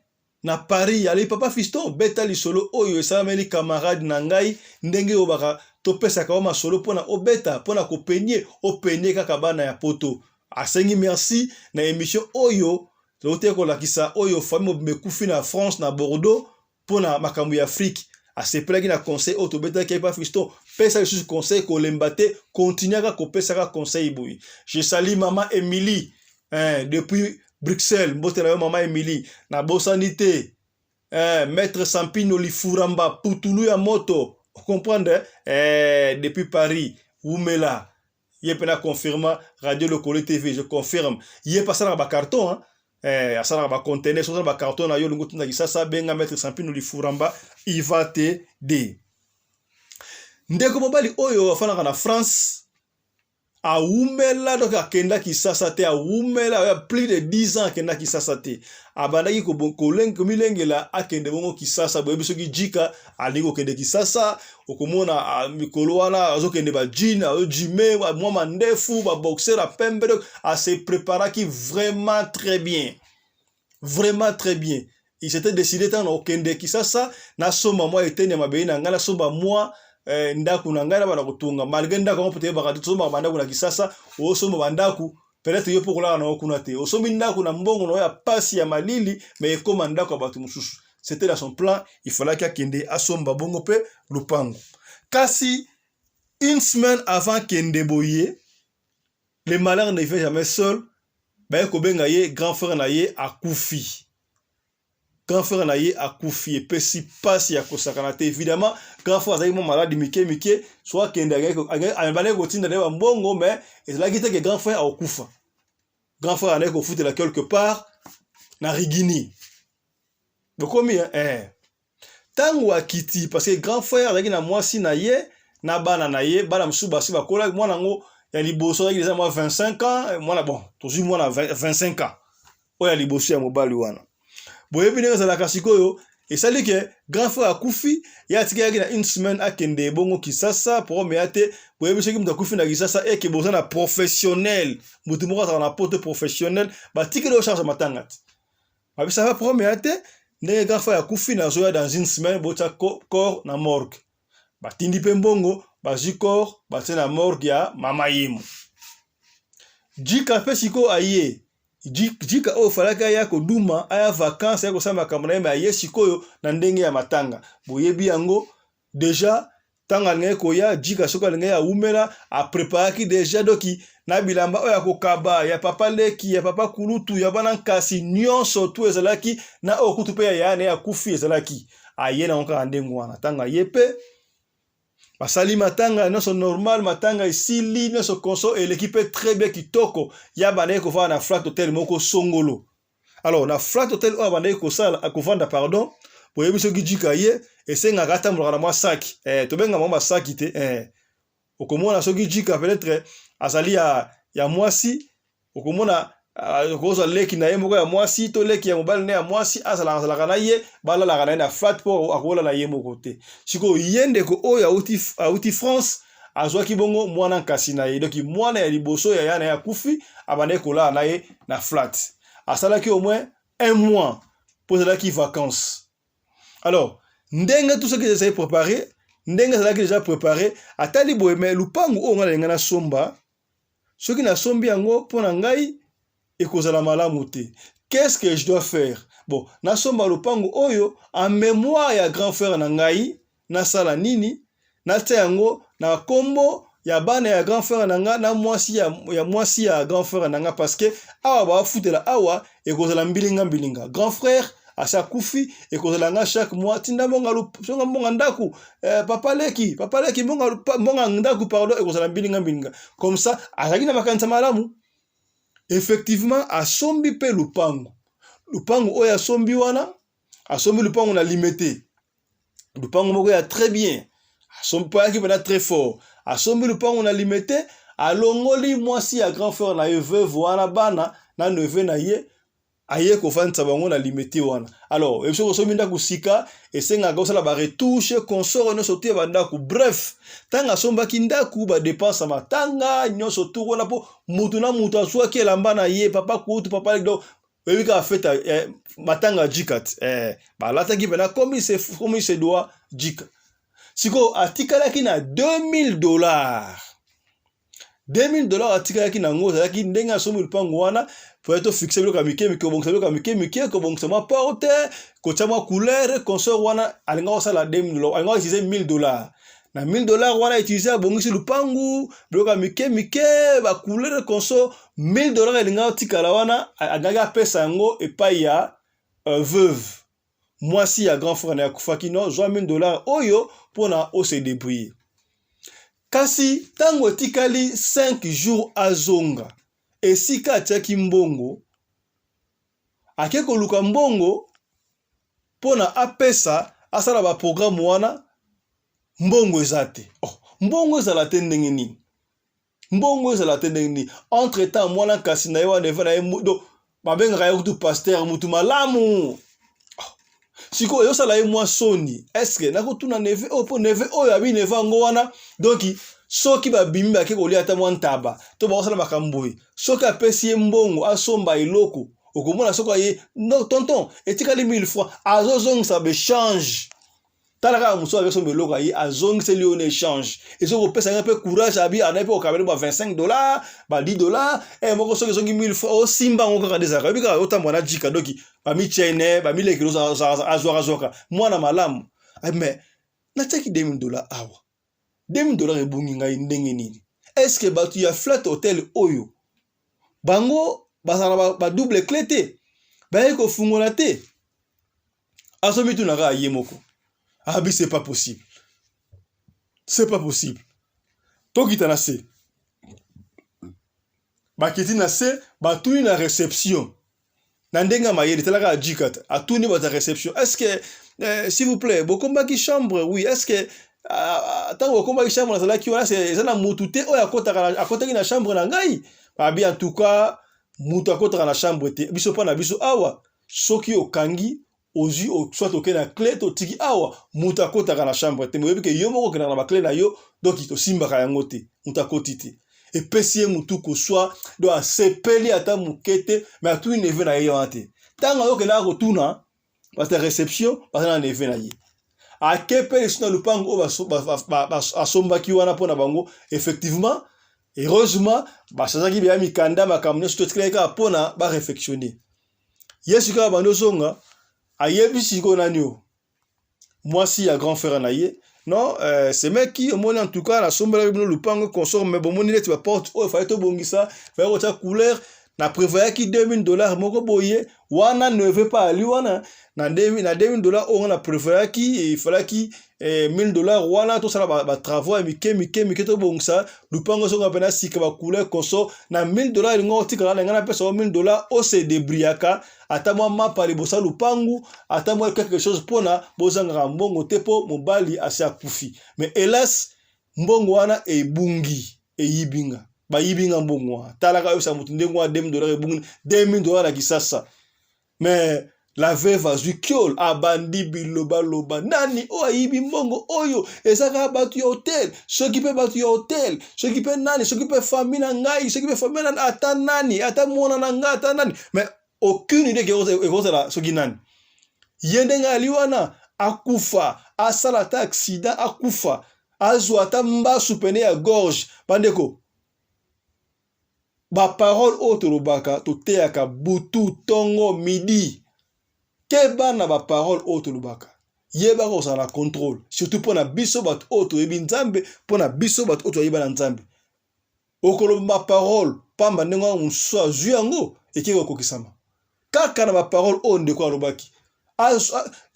na Paris ali papa fiston beta li solo oyo esameli camarade na ngai ndenge obaka to pesa ka ma solo pona obeta pona ko penye kaka bana ya poto. Asengi merci na émission oyo to ko lakisa oyo famille mekufi na France na Bordeaux pona makambo ya Afrique. A se plagi na conseil auto beta ki pa fiston pesa le conseil ko lembate continuera ko pesa ka conseil boy. Je salue maman Émilie depuis Bruxelles, mbotela maman Émilie na bosanité maître Sampino Lifuramba Putulu ya moto comprendre depuis Paris Oumela yepena confirma Radio Lokole TV je confirme yé passé na ba carton hein asala ba conteneur sur ba carton na yo lungu tuna kisasa benga maître Sampino Lifuramba il va te de ndeko mobali oyo afana na France a umela donc akenda kisasa te a umela plus de 10 ans akenda kisasa te abandaki ko milengela akende bongo kisasa boyebi soki jika alingo kende kisasa okomona mikolo wana azokende ba jean jime mwa mandefu ba boxer a pembe a se préparaki vraiment très bien il s'était décidé tant okende kisasa na soma moi etene mabei na ngala somba moi ndaku na ngala bana kutunga malgré ndaku ko peut-être ba somba bandaku na kisasa o somba bandaku peut-être yo pokola na okuna te o sombi ndaku na mbongo no ya pasi ya malili mais comme ndaku abatu mususu c'était dans son plan il fallait qu'akende asomba bongo pe lupango kasi une semaine avant kende boye le malheur ne fait jamais seul ba ko benga ye grand frère na ye akufi. Grand frère na ye akufi et pesi passe ya kosakana te évidemment grand frère azali mo malade mike soit kende a bale ko tinda de mbongo mais ezalaki te que grand frère akufa grand frère ane ko futela quelque part na rigini bokomi tango akiti parce que grand frère azalaki na mwasi na ye na bana na ye bana mosusu basi bakola mwana ngo ya liboso azalaki deja mwa 25 ans mwana bon tozwi mwana 25 ans oyo ya liboso ya mobali wana boyebi ndenge ezalaka sikoyo esali ke grand frère akufi ye atikaki na une semaine akende ebongo Kisasa porome ya te boyebi soki moto akufi na Kisasa eke boza na professionnel motu moko azala na pote professionnel batikeli ocharge matanga te babisaka porome ya te ndenge grand frère akufi na zoya dans une semaine botia corps na morgue batindi mpe mbongo bazwi corps batie na morgue ya mama yemo jika mpe siko aye jika oyo falaki aya koduma aya vacances ya kosala makambo na ye me aye sikoyo na ndenge ya matanga boyebi yango deja ntango alingai koya jika soki alingai aumela apreparaki deja doki na bilamba oyo akokaba ya papa leki ya papa kulutu ya bana nkasi nyonso tu ezalaki na oyo kutu mpe ya na ye akufi ezalaki aye nango kaka ndenge wana ntango aye mpe basali matanga nyonso normal matanga esili nyonso konso eleki mpe très bien kitoko ya bandaki kovanda na flat hotel moko songolo alors na flat hotel oyo bandaki kovanda pardon boyebi soki jika ye esengaka atambulaka na mwa saki tobenga mwa basaki te okomona soki jika peut-être azali ya mwasi okomona okozwa leki na ye moko ya mwasi to leki ya mobali na ya mwasi azalaka na ye balalaka na ye na flat mpo akolala ye moko te sikoyo ye ndeko oyo auti France azwaki bongo mwana nkasi na ye donc mwana ya liboso ya na ye akufi abandaki kolala na ye na flat asalaki au moins 1 mois mpo ezalaki vacances alors ndenge tout ce que ezali préparé ndenge ezalaki déjà préparé atali boye me lupangu oyo nga nalinga nasomba soki nasombi yango mpo na ngai ekozala malamu te. Qu'est-ce que je dois faire? Bon, nasomba lupangu oyo en mémoire ya grand frère na ngai nasala nini natia yango na kombo ya bana ya grand frère na nga na mwasi ya grand frère na nga parce que awa ba futela awa ekozala mbilinga grand frère asa kufi ekozala nga chaque mois tinda mbonga ndaku papa leki mbonga ndaku pardon ekozala mbilinga comme ça azaki na makanisa malamu. Effectivement asombi pe lupangu oyo asombi wana asombi lupangu na limité lupangu moko ya très bien asombi pa ki pena très fort asombi lupangu na limité alongoli mwasi ya grand frère na ye veuve wana bana na neveu na ye aye kofandisa bango na limité wana alors ebiso kosombi ndako sika esengaka kosala baretouche consort nyonso te bandako bref ntango asombaki ndako badepense matanga nyonso tu wana mpo mutu na mutu azwaki elamba na ye papa kutu papa leki donc oyebi kaka feta matanga jikat balataki pena komi se doit jika sikoyo atikalaki na $2000 atikalaki nango ezalaki ndenge asombi lupango wana peut-être fixe biloko ya mike obongisa biloko ya mike kobongisa mwa porte kotia mwa couleur consort wana alinga kosala $2000 alinga koutilize $1000 na $1000 wana utilize abongisi lupangu biloko ya mike bacouleur consort $1000 elinga kotikala wana alingaki apesa yango epai ya veuve mwasi ya grand frère na yakufaki no zwa $1000 oyo mpona ose débrouiller. Kasi tango etikali 5 jours azonga esika atiaki mbongo ake koluka mbongo pona apesa asala ba programme wana mbongo eza te. Mbongo ezala te ndenge nini? Entre temps mwana kasi na ye wana eva na ye do babengaka ye kutu pasteur mutu malamu siko yosala ye mwa soni eske nakotuna neve oyo mpo neve oyo abi neve yango wana donc soki babimi bake kolia ata mwa ntaba to bakosala makambo boye soki apesi ye mbongo asomba eloko okomona soko aye no tonton etikali 1000 francs azozongisa bechange tala kaka mosu akesomba eloko aye azongiseli yo na échange esoki opesanga mpe courage abi anaye mpe okabeli ba $25 ba $10 moko soki ezongi 1000 francs osimba yango kaka desaka oyebi kaka otambola na jika doki bamichene bamilekeli azwaka mwana malamu mais natiaki $2000 awa $2000 ebungi ngai ndenge nini? Est-ce que bato ya flat hotel oyo bango bazala ba double clé te baye kofungola te asomi tu naka aye moko abi c'est pas possible tokita na se bakiti na se batuni na réception na ndenga mayele telaka ajikata atuni bata réception. Est-ce que s'il vous plaît bokomba ki chambre? Oui, est-ce que tango bokomba ki chambre na sala ki wana c'est na mutute o akota ki na chambre na ngai babi. En tout cas mutu akota na chambre te biso pa na biso awa soki okangi ozi soit toke na clé to tiki awa mutu akota na chambre te moyebi ke yo moko ke na ba clé na yo donc to simba ka yango te mutu akoti te. Et pesie mutu ko soit do a sepeli ata mukete mais atu neve na yo ante tanga yo ke na ko tuna parce que réception parce na neve na ye a kepe sina lupango asomba ki wana pona bango effectivement heureusement basazaki bya mikanda makamne surtout kleka pona ba réfectionner yesu ka bando zonga ayebisi ko nanio moi si ya grand frère na ye. Non, c'est mec qui au moins en tout cas la sombre le pango consort mais bon monnaie tu vas porte oh fallait to bongisa faire autre couleur na prévoyé qui $2000 moko boye wana ne veut pas lui wana na $2000 on a prévoyé qui il fallait qui $1000 wana tout ça ba travaux mike to bongisa le pango so ngapena sika ba couleur consort na $1000 ngoti kala ngana pesa $1000 o se debriaka ata mwa mapa libosa lupangu ata mwa quelque chose pona bozanga mbongo tepo mobali asia kufi. Mais hélas mbongo wana ebungi eyibinga ba yibinga mbongo wana talaka yo sa mutu ndengo $1000 ebungi $2000 na kisasa. Mais la veuve azukiol abandi biloba nani o ayibi mbongo oyo ezaka batu ya hotel ceux qui peut batu ya hotel ceux qui peut nani ceux qui peut famille na ngai ceux qui peut famille na ata nani ata mona na ngai ata nani. Mais aucune idée que la soginani yendenga aliwana akufa asalata accident akufa azwata mbasu pene ya gorge bandeko ba parole autre lobaka toteyaka butu tongo midi keba na ba parole autre lobaka yeba ko sa na contrôle surtout pour na biso bat autre ebi nzambe pour na biso bat autre yeba na nzambe okolo ba parole pamba ndengo unso zuyango ekiko kokisama kaka na ba parole onde ko alobaki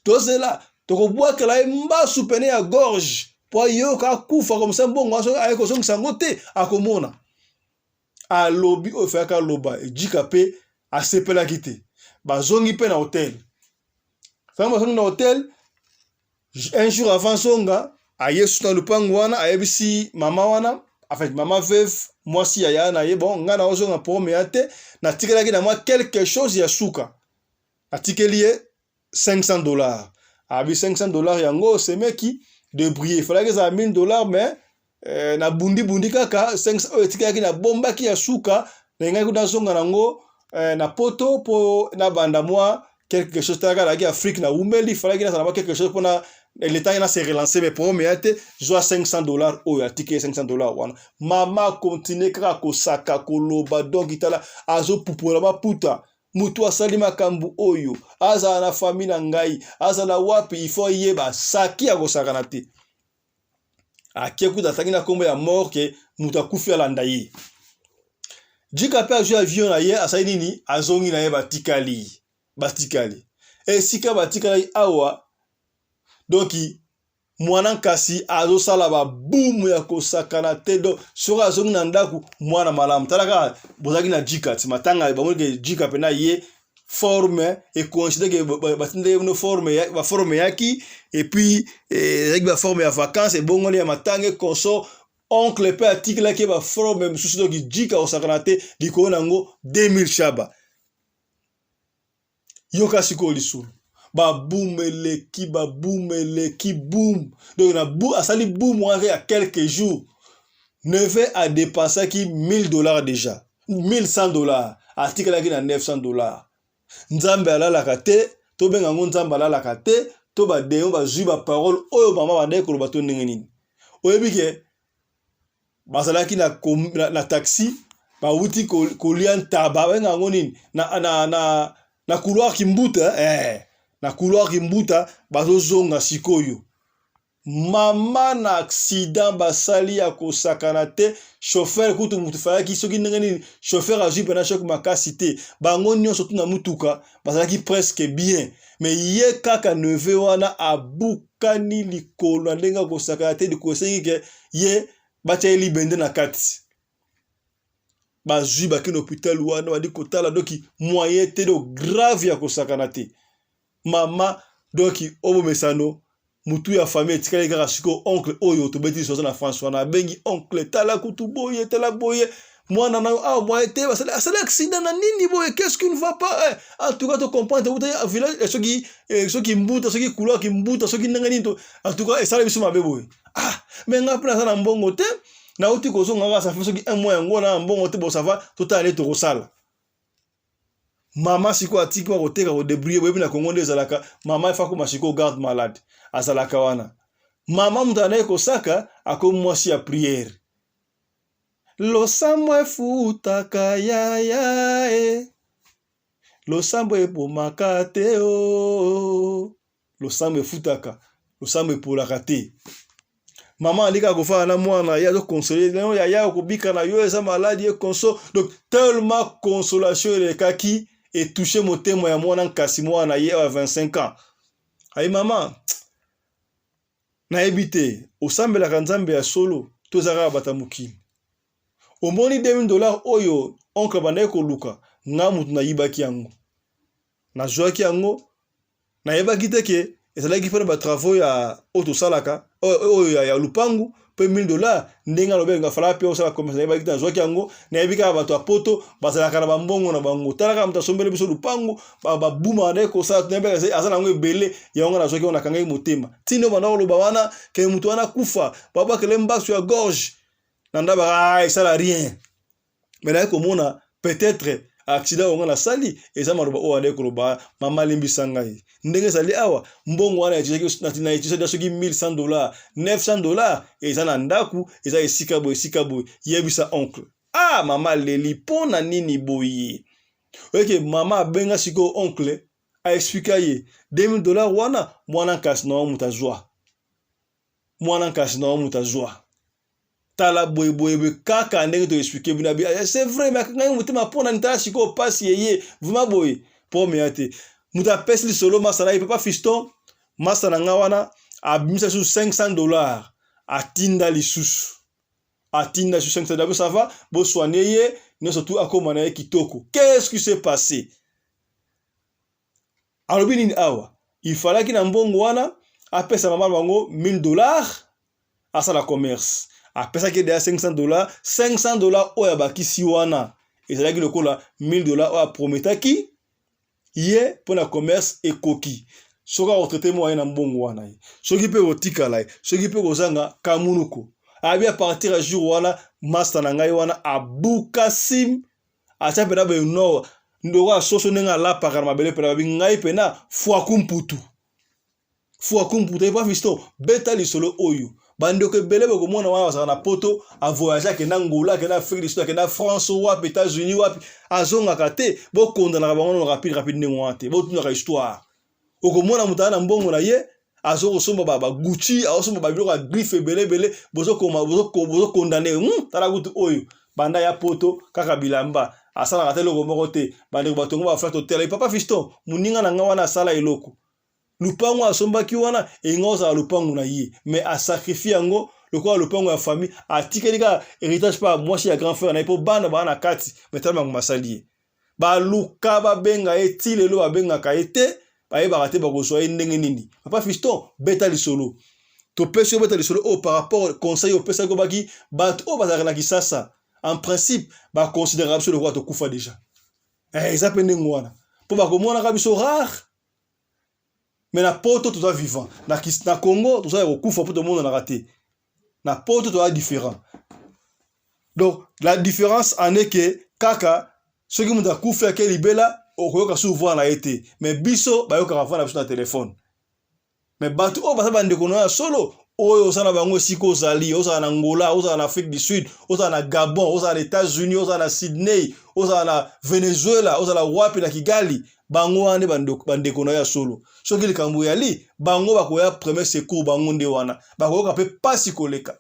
tozela tokobwaka la mbasu pene ya gorge po yo ka kufa comme ça mbongo aso ayeko songi sangote akomona alobi ofaka loba ejika pe asepela kite bazongi pe na hotel fama songi na hotel un jour avant songa ayesu na lupango wana ayebisi mama wana en fait maman veuve moi si ya na ye bon ngana ozonga pome ate na tikelaki na moi quelque chose ya suka atikeli $500 abi $500 yango c'est meki de briller il fallait que ça $1000 mais na bundi kaka 500 etikaki na bomba ki ya suka na ngai kuna zonga nango na poto po na banda moi quelque chose taka la Afrique na umeli il fallait que ça na quelque chose pour na l'état il a se relancer mais pour me ate joa $500 oyo atike $500 wana mama continue kaka kosaka koloba donc itala azo pupola ba puta mutu asali makambu oyo aza na famille na ngai aza na wapi il faut yeba saki ya kosaka na te akeku dataki na kombo ya mort ke mutu akufi alanda ye jika pe azu avion na ye asali nini azongi na ye batikali esika batikali awa donc mwana nkasi azo sala ba boom ya kosakana te do soka azongi na ndaku mwana malamu talaka bozaki na jika timatanga ba monke jika pe na ye forme et considère que batinde une forme yaki et puis avec la forme ya vacances et bon on ya matanga konso oncle pe article là qui ba forme mususu donc jika osakana te diko nango 2000 shaba yoka siko lisulu ba boom eleki boom donc na boom asali boom il y a quelques jours Neve a dépassé qui $1000 déjà $1100 article là qui na $900 nzambe alalaka te to benga ngo nzambe alalaka te to ba deyo ba zui ba parole oyo mama ba ndeko lo bato ndenge nini oyebike basalaki na taxi ba wuti kolian taba benga ngo nini na couloir kimbuta na couloir kimbuta bazo zonga sikoyo mama na accident basali ya kosakana te chauffeur kutu mutu fayaki soki ndenge nini chauffeur azui pena choc makasi te bango nyonso tu na mutuka basalaki presque bien mais ye kaka neve wana abukani likolo na ndenge kosakana te dikosengi ke ye batia libende na kati bazwi bakende hôpital wana badi kotala donc moyen te do grave ya kosakana te mama donc obo mesano mutu ya famille etikali kaka siko oncle oyo tobeti soza na France wana bengi oncle tala kutu boye tala boye mwana na ah moyen te asala accident na nini boye qu'est-ce qui ne va pas en tout cas tu comprends te uta village ceux qui mbuta ceux qui couloir qui mbuta ceux qui nangani to en tout cas esala biso mabe boye ah mais nga place na mbongo te na uti ko zonga ça fait ceux qui un mois ngo na mbongo te bo ça va tout aller to kosala mama siko atiki wa koteka ko débrouiller boye na Congo ndezalaka mama ifa ko masiko garde malade azalaka wana mama mutanaye kosaka akomwasi ya prière losambo efutaka yaya losambo epomaka te o losambo efutaka losambo epolaka te mama alika kofala na mwana ya zo consoler no ya kobika na yo eza maladi e console donc tellement consolation elekaki et toucher motema ya mwana nkasi mwana ye à 25 ans ay mama na ebite osambelaka nzambe ya solo tozaka bata mukimi omoni $2000 oyo oncle banaye koluka nga mutu na yibaki yango na joaki yango na yebaki teke ezalaki pena ba travaux ya auto salaka oyo ya lupangu pe $1000 ndenga lobenga fala pe osala commerce na yebaki na joaki yango na yebika bato apoto bazalaka na bambongo na bango talaka mutu asombele biso lupangu ba buma na ko sala tunebe azana ngo ebele ya ngo na joaki ona kanga motema tino bana loba wana ke mutu wana kufa baba kele mbasu ya gorge nanda ba ça la rien mais là komona peut-être accident on a sali et ça maroba o ane koloba mama limbisa ngai ndenge sali awa mbongo wana na itisa soki $1100 $900 et ça na ndaku et ça esika boy yebisa oncle ah mama leli pona nini boye ok mama benga siko oncle a expliqué $2000 wana mwana kasi na mutazwa tala boy kaka ndenge to expliquer bina c'est vrai mais quand mutema pona nitala siko passe yeye vraiment boy po meate muta pesi li solo masala il peut pas fiston masana nga wana abimisa sur $500 atinda lisusu atinda sur $500 ça va bo soigner ne surtout akomana ye kitoko qu'est-ce qui s'est passé alors binini awa il fallait que na mbongo wana apesa mama bango $1000 à la commerce apesa ke de $500 oya bakisi wana ezalaki lokola $1000 oya prometaki ye pona commerce ekoki soka retraité moyen na mbongo wana ye soki pe otikala soki pe kozanga kamunuko abi a partir à jour wana master na ngai wana abukasim acha pena be no ndoko asoso nenga la pakara mabele pena bi ngai pena fwa kumputu e pa fisto beta li solo oyo bando ke belebe ko mona wana na poto a voyager ke na Angola ke na Afrique du Sud ke na France ou aux États-Unis ou azonga kate bo konda na bango rapide ngwate bo tuna ka histoire oko mona mutana mbongo na ye azoko somba ba Gucci azosomba ba biloko griffe belebele bozo condamner tala kutu oyo banda ya poto kaka bilamba asala kate loko moko te bande batongo ba flat hotel papa fiston muninga na nga wana asala eloko lupango asombaki wana engoza lupango na ye mais a sacrifier yango lokola lupango ya famille atikelika héritage pa mwasi ya grand frère na ipo bana kati metama masalier ba luka ba benga etilelo ba benga ka ete ba yeba te ba kosoa ndenge nini papa fiston beta lisolo to peso beta lisolo au par rapport conseil au pesa ko baki ba to bazaka na kisasa en principe ba considérable sur le roi to kufa déjà ça pende ngwana po ba komona ka biso rare. Mais na poto tout ça vivant na Congo tout ça kufa pour tout le monde na raté na poto tout ça différent donc la différence en est que kaka ceux qui m'ont kufa ke libela okoyoka souvent na été mais biso ba yoka rafana biso na téléphone mais batu o basa bande kono solo oyo sana bango siko zali oza na Angola oza na Afrique du Sud oza na Gabon oza na États-Unis oza na Sydney oza na Venezuela oza na wapi na Kigali bango wane bande kono ya solo soki likambo yali bango bakoya premier secours bango nde wana bakoyoka pe pasi koleka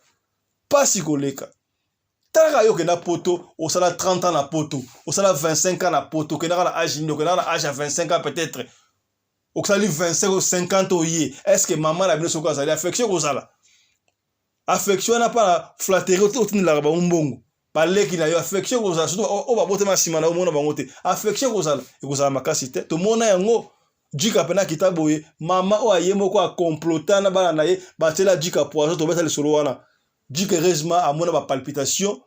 taka yo kena poto osala 30 ans na poto osala 25 ans na poto kena na âge ndo kena na âge à 25 ans peut-être oksali 25 ou 50 oye est-ce que maman la bino soko azali affection kozala affection na pas flatterie otini la ba mbongo baleki na yo affection kozala surtout o babotema nsima na yo mona bango te affection kozala makasi te tomona yango jika pena kitaboye mama o aye moko akomplota na bana na ye batela jika poison tobeta lisolo wana jika heureusement amona ba palpitation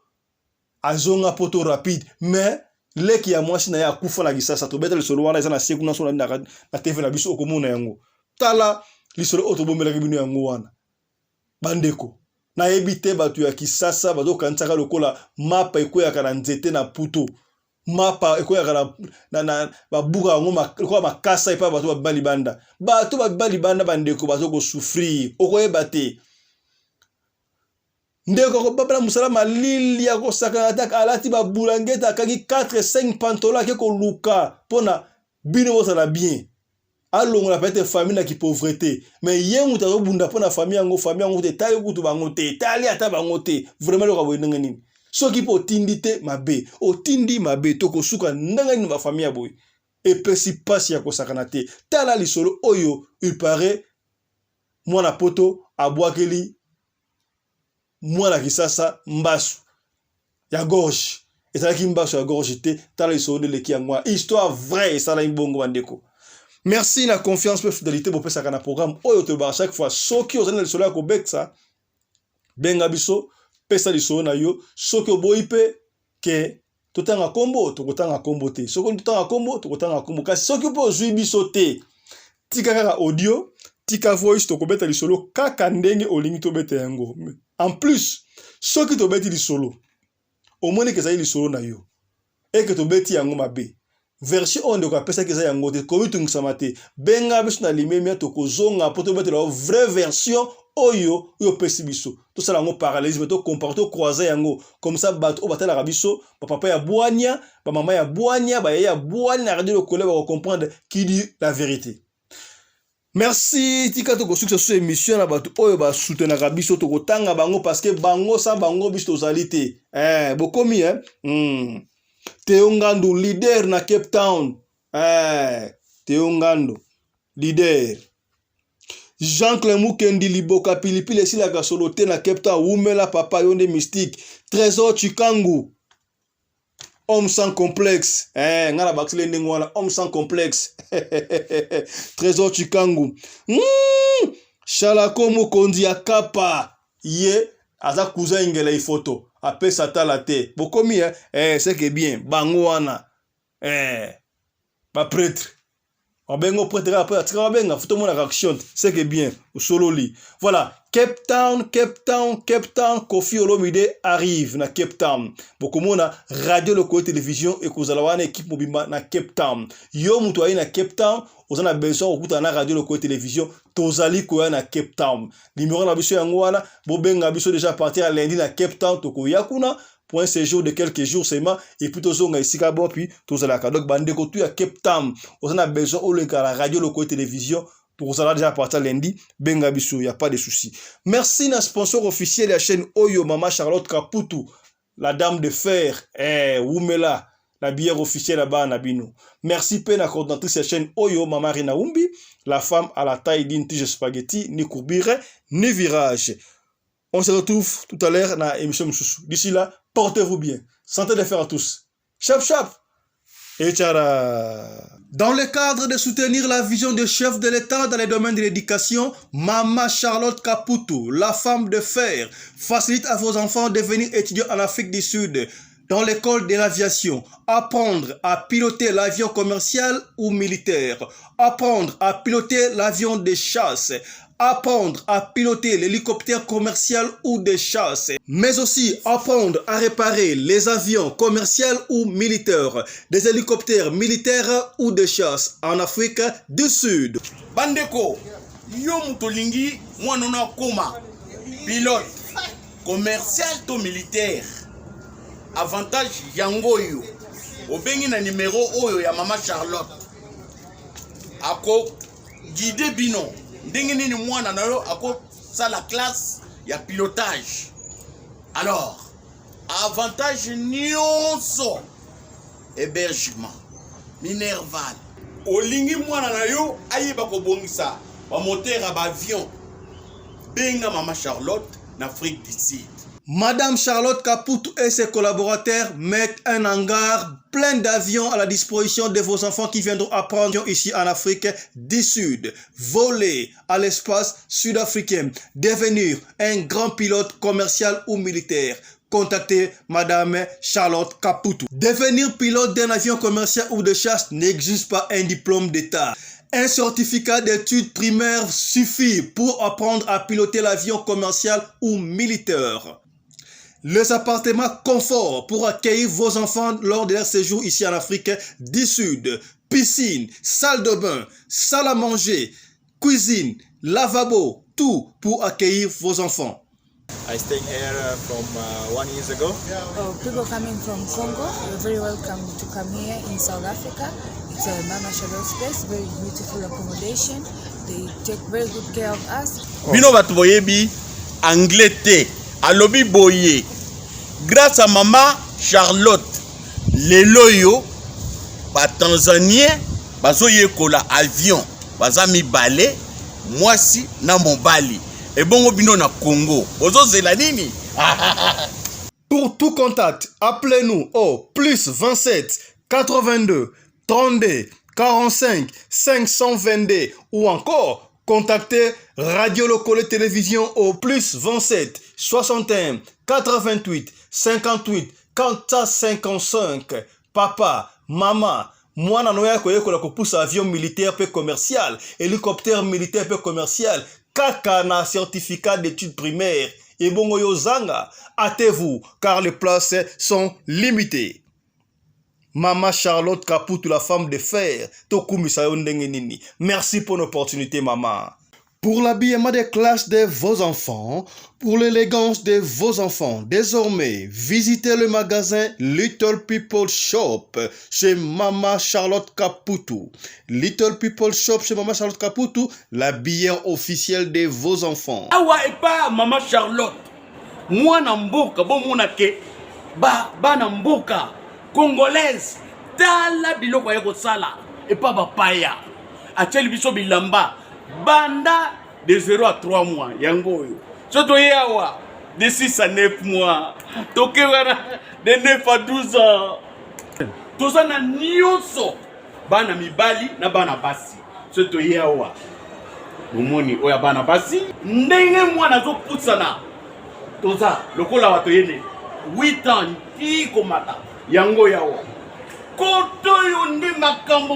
azonga poto rapide mais leki ya mwasi na ye akufa na kisasa tobeta lisolo wana eza na seku na sona na TV na biso okomona yango tala lisolo otobombela bino yango wana bandeko na ebite batu ya kisasa bazo kansaka lokola mapa ekoyaka na nzete na puto mapa ekoyaka na babuka yango lokola makasa epa bato babali banda bandeko bazo ko souffrir okoyeba te ndeko ko babala musala malili ya ko saka attaque alati babulangeta akaki 4-5 pantola ke ko luka pona bino bosala bien alongo na peut-être famille na ki pauvreté mais yengu ta bunda pona famille yango te tayo kutu bango te tali ata bango te vraiment lo ka boye ndenge nini soki po tindi te mabe otindi mabe to ko suka ndenge nini ba famille ya boye et pesi pasi ya ko sakana te tala lisolo oyo il paraît mwana poto abwakeli mwana kisasa mbasu ya gorge ezalaki mbasu ya gorge te tala lisolo de leki yango histoire vraie esala imbongo bandeko. Merci la confiance et fidélité pour faire un programme oyo to ba chaque fois soki ozana le solo ko beksa benga biso pesa lisolo na yo soki oboyipe ke totanga kombo to kotanga kombo te soki totanga kombo to kotanga kombo kasi soki po zui biso te tika kaka audio tika voice to kobeta lisolo kaka ndenge olingi to beta yango en plus soki to beti lisolo omoni ke za lisolo na yo et que to beti yango mabe version on de quoi pesa que ça yango te komi tungisa te benga biso na limemia to kozonga poto betela vraie version oyo pesi biso to sala ngo parallélisme to comporter croiser yango comme ça bato o batela rabiso papa ya boania ba mama ya boania ba ya boania na radio le collègue va comprendre qui dit la vérité. Merci tika to ko succès sur émission na bato oyo ba soutenir rabiso to kotanga bango parce que bango sa bango biso to zalité bokomi Théo Ngando, leader na Cape Town. Théo Ngando, leader. Jean-Claude Mukendi Liboka Pilipili si la gasolote na Cape Town. Oumela Papa Yonde Mystique. Trésor Chikangu. Homme sans complexe. Ngala Baxile Ndengwana. Homme sans complexe. Trésor Chikangu. Shalako Mukondi Akapa. Ye. Aza cousin ingela i photo. Apé satala te. Bokomi c'est que bien. Bango wana. Ba prêtre. Obengo prêtre après atika benga photo mona réaction. C'est que bien. Solo li. Voilà. Cape Town. Kofi Olomide arrive na Cape Town. Bokomona radio loko télévision et kozala wana équipe mobimba na Cape Town. Yo muto ayi na Cape Town. Ozana besoin okuta na radio loko télévision tozali koya na Cape Town. Numéro na biso yango wana bobenga biso déjà à partir à lundi na Cape Town tokoya kuna pour un séjour de quelques jours seulement et puis tozonga isika bon puis tozala ka donc bande ko tu à Cape Town. Ozana besoin au le la radio loko télévision tozala déjà à partir lundi benga biso y a pas de souci. Merci na sponsor officiel de la chaîne Oyo Mama Charlotte Kaputu, la dame de fer Oumela la bière officielle là-bas na bino. Merci pe na coordinatrice de la chaîne Oyo Mama Rina Umbi, la femme à la taille d'une tige spaghetti, ni courbire, ni virage. On se retrouve tout à l'heure dans l'émission Moussou. D'ici là, portez-vous bien. Santé de fer à tous. Chap chap et tchara. Dans le cadre de soutenir la vision du chef de l'État dans les domaines de l'éducation, Mama Charlotte Kaputu, la femme de fer, facilite à vos enfants de devenir étudiants en Afrique du Sud. Dans l'école de l'aviation, apprendre à piloter l'avion commercial ou militaire, apprendre à piloter l'avion de chasse, apprendre à piloter l'hélicoptère commercial ou de chasse, mais aussi apprendre à réparer les avions commerciaux ou militaires, des hélicoptères militaires ou de chasse en Afrique du Sud. Bandeko, yo mutolingi mwanona koma, pilote commercial to militaire. Avantage yango yo obengi na numéro oyo ya Mama Charlotte ako guide bino ndenge nini mwana na yo ako sala classe ya pilotage. Alors avantage nyonso hébergement minerval olingi mwana na yo ayeba ko bongisa ba moteur ba avion benga Mama Charlotte na Afrique du Sud. Madame Charlotte Caputu et ses collaborateurs mettent un hangar plein d'avions à la disposition de vos enfants qui viendront apprendre ici en Afrique du Sud, voler à l'espace sud-africain, devenir un grand pilote commercial ou militaire. Contactez Madame Charlotte Caputu. Devenir pilote d'un avion commercial ou de chasse n'exige pas un diplôme d'État. Un certificat d'études primaires suffit pour apprendre à piloter l'avion commercial ou militaire. Les appartements confort pour accueillir vos enfants lors de leur séjour ici en Afrique du Sud. Piscine, salle de bain, salle à manger, cuisine, lavabo, tout pour accueillir vos enfants. I stayed here from 1 year ago. People coming from Congo, you're very welcome to come here in South Africa. It's a Mama Charlotte space, very beautiful accommodation. They take very good care of us. Bino batu boyebi anglais te, alobi boye. Grâce à Mama Charlotte, lelo yo ba Tanzanien bazo yekola avion, baza mibale, mwasi na mobali. Et bon bino na Congo. Ozo zela nini? Pour tout contact, appelez-nous au plus 27 82 32 45 522 ou encore contactez Radio Locale Télévision au plus 27 61 88 58 455. Papa, maman, mwana noya koyekola kopusa avion militaire pe commercial, hélicoptère militaire pe commercial, kaka na certificat d'études primaires. Et bongo yozanga, hâtez-vous car les places sont limitées. Mama Charlotte Caputu, la femme de fer, tokumisa yo ndenge nini. Merci pour l'opportunité, maman. Pour l'habillement des classes de vos enfants, pour l'élégance de vos enfants, désormais, visitez le magasin Little People Shop chez Mama Charlotte Caputu. Little People Shop chez Mama Charlotte Caputu, l'habilleur officiel de vos enfants. Awa et pas Mama Charlotte. Moi namboka, bon monake, ba namboka, congolaise, tala biloko yako sala, et pas bapaya. Acheli biso bilamba. Banda de 0 à 3 mois, yango yo. Soto yawa de 6 à 9 mois. Toke wana de 9 à 12 ans. Toza na nyonso. Bana mibali na bana basi. Soto yawa. Mumoni oya bana basi. Ndenge mwana zo putsana. Toza lokola wato yene 8 ans ti komata. Yango yawa. Koto yo ndi makambo.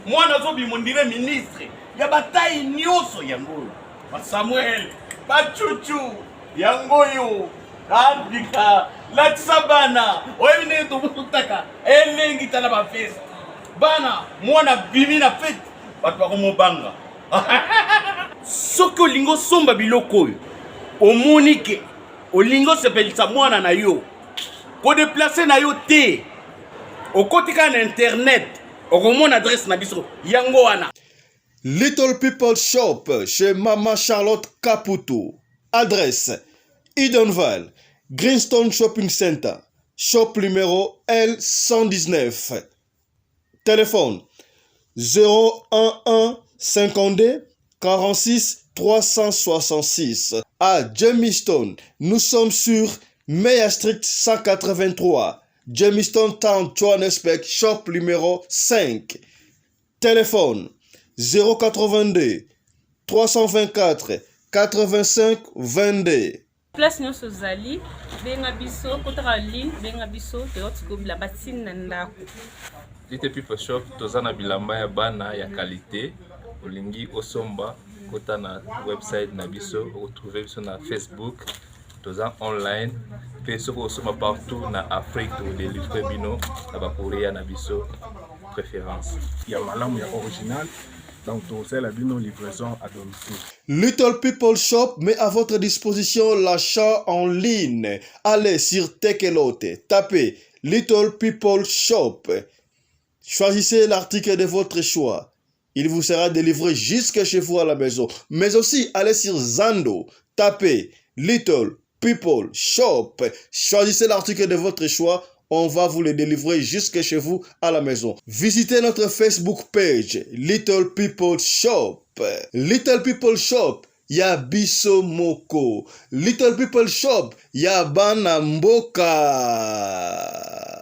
Mwana zo bimondire ministre. Ya bataille nyoso yango ba Samuel ba Chuchu yango yo andika la tsabana oyine to butaka elengi tala ba fest bana mwana bimi na fete batu ba komobanga soko lingo somba biloko yo omonike olingo sepelisa mwana na yo ko déplacer na yo te okotika na internet okomona adresse na biso yango wana. Little People Shop chez Mama Charlotte Caputu. Adresse Edenval, Greenstone Shopping Center, shop numéro L119. Téléphone 011 52 46 366. À Jamestown, nous sommes sur Meyer Street 183. Jamestown Town, Johannesburg, shop numéro 5. Téléphone 082 324 85 22. Place nyonso zali benga biso kotaka ligne benga biso teotikobila batine na ndako. Little People Shop toza na bilamba ya bana ya qualité olingi osomba kota na website na biso retrouver biso na Facebook toza online pe soko osomba partout na Afrique to délivrer bino na ba Korea na biso préférence ya malamu ya original. Donc, c'est la livraison à domicile. Little People Shop met à votre disposition l'achat en ligne. Allez sur Tekelote, tapez Little People Shop. Choisissez l'article de votre choix. Il vous sera délivré jusque chez vous à la maison. Mais aussi, allez sur Zando, tapez Little People Shop. Choisissez l'article de votre choix. On va vous le délivrer jusque chez vous à la maison. Visitez notre Facebook page, Little People Shop. Little People Shop, ya biso moko. Little People Shop ya bana mboka.